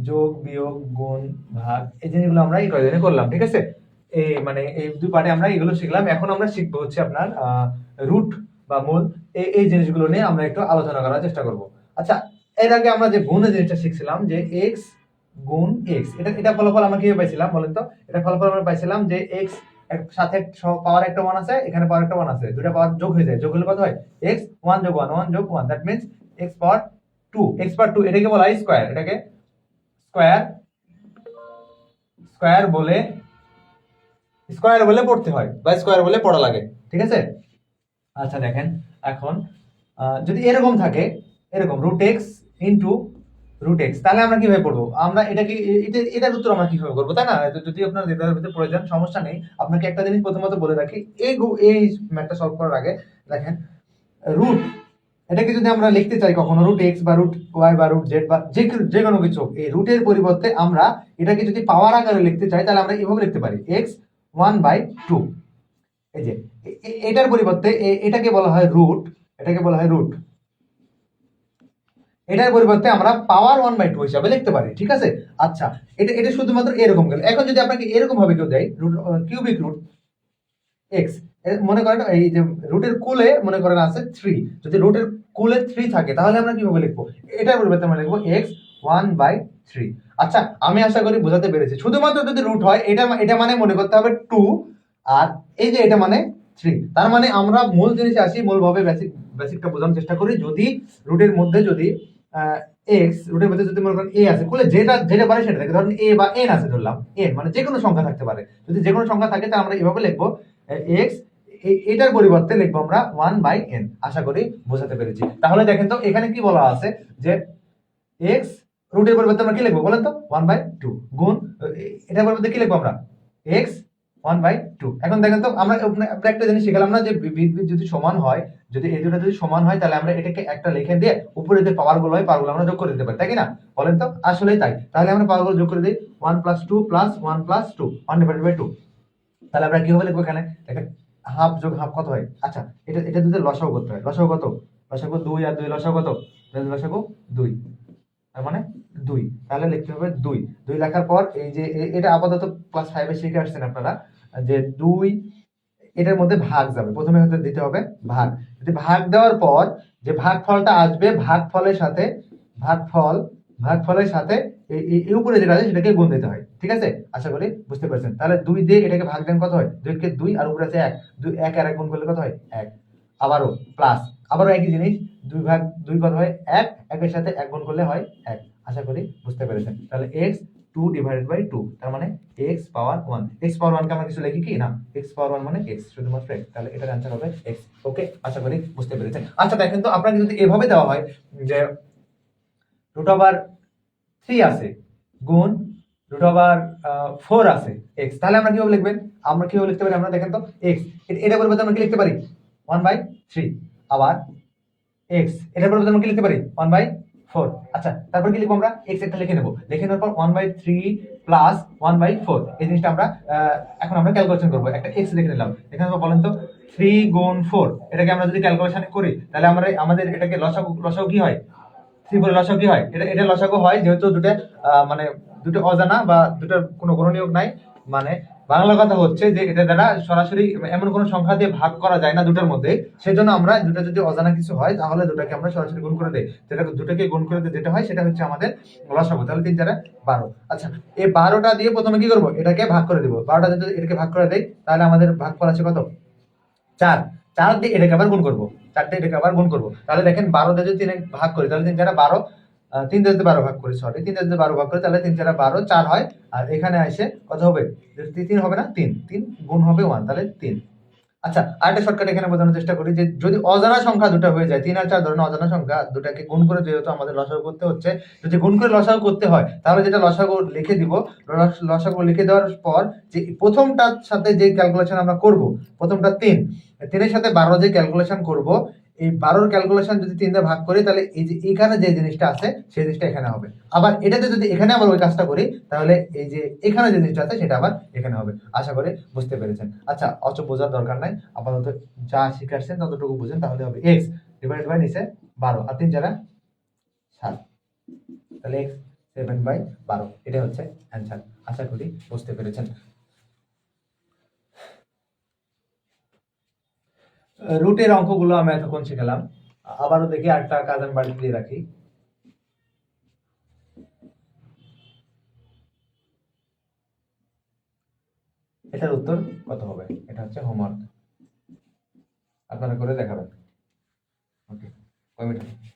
যোগ বিয়োগ গুণ ভাগ এই জিনিসগুলো আমরা এই কয়দিনে করলাম, ঠিক আছে। এই মানে এই দুই পার্টে আমরা এগুলো শিখলাম। এখন আমরা শিখবো হচ্ছে আপনার রুট বা মূল, এই জিনিসগুলো নিয়ে আমরা একটু আলোচনা করার চেষ্টা করব। আচ্ছা, এর আগে আমরা যে গুণের জিনিসটা শিখছিলাম যে এক্স গুণ এক্স, এটা ফলাফল আমরা কিভাবে পাইছিলাম বলেন তো? এটা ফলাফল আমরা পাইছিলাম যে এক্স সাথে পাওয়ার একটা ওয়ান আছে, এখানে পাওয়ার একটা ওয়ান আছে, দুটো পাওয়ার যোগ হয়ে যায়, যোগ হলে কত হয়? এক্স ওয়ান যোগ ওয়ান, ওয়ান যোগ one, that means x power two. X power two এটাকে বলা হয় স্কোয়ার, এটাকে স্কোয়ার স্কোয়ার বলে পড়তে হয় বা স্কোয়ার বলে পড়া লাগে, ঠিক আছে। আচ্ছা দেখেন, এখন যদি এরকম থাকে, এরকম root x into root x, তাহলে আমরা কিভাবে পড়বো? আমরা এটাকে এটার উত্তর আমরা কিভাবে করবো, তাই না? যদি আপনার এটার ভিতরে প্রয়োজন, সমস্যা নেই। আপনাকে একটা জিনিস প্রথমত বলে রাখি, এই ম্যাথটা সলভ করার আগে দেখেন, রুট এটাকে যদি আমরা লিখতে চাই কখনো রুট এক্স বা রুট ওয়াই বা রুট জেড বা যে কোনো কিছু, এই রুটের পরিবর্তে আমরা এটাকে যদি পাওয়ার আকারে লিখতে চাই, তাহলে আমরা এভাবে লিখতে পারি এক্স ওয়ান বাই টু। এই যে এটার পরিবর্তে এটাকে বলা হয় রুট, এটাকে বলা হয় রুট। এটার পরিবর্তে আমরা পাওয়ার ওয়ান বাই টু হিসাবে লিখতে পারি, ঠিক আছে। আচ্ছা, এটা শুধুমাত্র এরকম গেল। এখন যদি আপনাকে এরকম ভাবে কেউ দেয় কিউবিক রুট এক্স, মনে করেন এই যে রুটের কুলে মনে করেন আছে 3, যদি রুটের কুলে 3 থাকে, তাহলে আমরা কিভাবে লিখবো? এটার পরিবর্তে আমরা লিখবো এক্স 1/3। আচ্ছা, আমি আশা করি বোঝাতে পেরেছি। শুধুমাত্র যদি রুট হয়, এটা মানে মনে করতে হবে 2, আর এই যে এটা মানে 3। তার মানে আমরা মূল জিনিসে আসি, মূলভাবে বেসিকটা বোঝানোর চেষ্টা করি। যদি রুটের মধ্যে যদি এক্স, রুটের মধ্যে যদি মনে করেন এ আছে, কুলে যেটা যেটা পারে সেটা থাকে, ধরেন এ বা এন আছে, ধরলাম এন মানে যে কোনো সংখ্যা থাকতে পারে। যদি যে কোনো সংখ্যা থাকে, তাহলে আমরা এভাবে লিখবো এক্স, এটার পরিবর্তে লিখবো আমরা 1/n। আশা করি বোঝাতে পেরেছি। তাহলে দেখেন তো এখানে কি বলা আছে যে x রুটের পরিবর্তে আমরা কি লিখবো বলেন তো? 1/2 গুণ এটার পরিবর্তে কি লিখবো আমরা? x 1/2। এখন দেখেন তো আমরা একটা জিনিস শিখলাম না, যে যদি সমান হয়, যদি এই দুটো যদি সমান হয়, তাহলে আমরা এটাকে একটা লিখে দিয়ে উপরে যে পাওয়ার গুলো হয়, পাওয়ার গুলো আমরা যোগ করে দিতে পারি, তাই কি না? বলেন তো, আসলেই তাই। তাহলে আমরা পাওয়ার গুলো যোগ করে দিই, 1 + 2 + 1 + 2 1/2। তাহলে আমরা কিভাবে লিখবো এখানে? দেখেন, হাফ যোগ হাফ কত হয়? আচ্ছা, এটা দুটো লসাগু করতে হয়। লসাগু কত? লসাগু 2 আর 2 লসাগু কত? লসাগু 2, তার মানে 2। তাহলে লিখতে হবে 2। 2 লেখার পর এই যে এটা আপাতত ক্লাস 5 এ শিখে আসছেন আপনারা, যে 2 এটার মধ্যে ভাগ যাবে, প্রথমে হতে দিতে হবে ভাগ। যদি ভাগ দেওয়ার পর যে ভাগফলটা আসবে, ভাগফলের সাথে এই উপরে যেটা আছে সেটাকে গুণ দিতে হয়, ঠিক আছে। আশা করি বুঝতে পারছেন। তাহলে 2 দিয়ে এটাকে ভাগ দেন, কত হয়? 2 কে 2 আর উপরে আছে 1, 2 1 আর 1 গুণ করলে কত হয়? 1। আবারও প্লাস, আবারও একই জিনিস, 2 কত হয়? 1, 1 এর সাথে 1 গুণ করলে হয় 1। আশা করি বুঝতে পেরেছেন। তাহলে x 2/2, তার মানে x পাওয়ার 1। x পাওয়ার 1 কে আমরা কিছু লিখি কি না? x পাওয়ার 1 মানে x, শুধুমাত্র x। তাহলে এটার आंसर হবে x। ওকে, আশা করি বুঝতে পেরেছেন। আচ্ছা দেখেন তো, আপনাকে যদি এভাবে দেওয়া হয় যে √3 আছে গুণ √4 আছে x, তাহলে আমরা কিভাবে লিখবেন? আমরা কিভাবে লিখতে পারি? আমরা দেখেন তো, x এটা পরিবর্তে আমরা কি লিখতে পারি? 1/3। আবার x এটার পরিবর্তে আমরা কি লিখতে পারি? 1/4। আচ্ছা, তারপর কি লিখবো আমরা? x একটা লিখে নেব, লিখে নেওয়ার পর 1/3 প্লাস 1/4, এই জিনিসটা আমরা এখন আমরা ক্যালকুলেশন করব। একটা x লিখে নিলাম। এখানে বলেন তো, 3 গুণ 4, এটাকে আমরা যদি ক্যালকুলেশন করি, তাহলে আমাদের এটাকে লসাগু কি হয়? 3 বলে লসাগু কি হয়? এটা লসাগু হয়, যেহেতু দুটো মানে দুটো অজানা বা দুটোর কোনো গুণনীয়ক নাই। মানে বাংলা কথা হচ্ছে যে এটা দ্বারা সরাসরি এমন কোনো সংখ্যা দিয়ে ভাগ করা যায় না দুটোর মধ্যে। সেজন্য আমরা দুটো যদি অজানা কিছু হয়, তাহলে দুটোকে আমরা সরাসরি গুণ করে দেই। দুটোকে গুণ করে যেটা হয় সেটা হচ্ছে আমাদের লসাগু। তাহলে 3 4 12। আচ্ছা, এই 12টা দিয়ে প্রথমে কি করব? এটাকে ভাগ করে দেব। 12টা যদি এটাকে ভাগ করে দেই, তাহলে আমাদের ভাগফল আছে কত? 4। 4 দিয়ে এটাকে আবার গুণ করব। 4 দিয়ে এটাকে আবার গুণ করব। তাহলে দেখেন, 12 দিয়ে যদি 3 ভাগ করি, তাহলে 3 4 12, 3 দিয়ে যদি 12 ভাগ করি, সরি 3 দিয়ে যদি 12 ভাগ করি, তাহলে 3 4 12, 4 হয়। আর এখানে আসে কত হবে? 3 হবে না? 3 গুণ হবে 1, তাহলে 3। আচ্ছা, আরেকটা শর্টকাট এখানে বোঝানোর চেষ্টা করি, যে যদি অজানা সংখ্যা দুটো হয়ে যায়, 3 আর 4 ধরনের অজানা সংখ্যা, দুটাকে গুণ করে যেহেতু আমাদের লসাগু করতে হচ্ছে, যদি গুণ করে লসাগু করতে হয়, তাহলে যেটা লসাগু লিখে দিব, লসাগু লিখে দেওয়ার পর যে প্রথমটার সাথে যে ক্যালকুলেশন আমরা করব, প্রথমটা 3, 3 এর সাথে 12 যে ক্যালকুলেশন করব, এই 12 ক্যালকুলেশন যদি 3 দিয়ে ভাগ করি, তাহলে এই যে এখানে যে জিনিসটা আছে সেই জিনিসটা এখানে হবে। আবার এটাতে যদি এখানে আবার ওই কাজটা করি, তাহলে এই যে এখানে যে জিনিসটা আছে সেটা আবার এখানে হবে। আশা করি বুঝতে পেরেছেন। আচ্ছা, অত বোঝার দরকার নাই, আপাতত যা শিখাচ্ছেন ততটুকু বুঝেন, তাহলে হবে x ডিভাইডেড বাই নিচে 12 আর 3 4 7, তাহলে x 7/12, এটা হচ্ছে অ্যান্সার। আশা করি বুঝতে পেরেছেন। রুটের অঙ্কগুলো আমি এতক্ষণ শিখালাম। আবারও দেখি আরেকটা কাজ আমি বাড়িতে দিয়ে রাখি। এটার উত্তর কত হবে? এটা হচ্ছে হোমওয়ার্ক, আপনারা করে দেখাবেন। ওকে, কয় মিনিট?